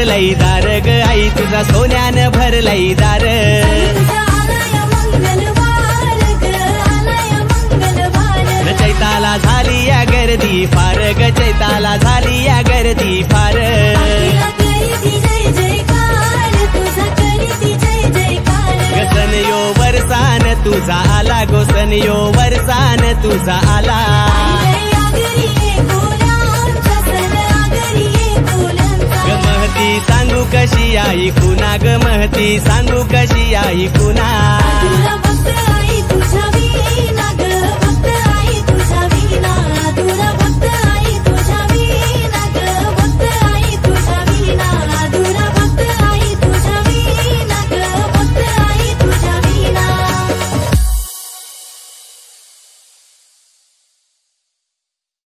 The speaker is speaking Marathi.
भरलई दार ग आई तुझा सोन्यानं भरलई दार चैताला झाली या गर्दी फार ग चैताला झाली या गर्दी फार गसन यो वरसान तुझा आला गोसन यो वरसान तुझा आला महती सांगू कशी आई कुणा ग महती सांगू कशी आई कुणा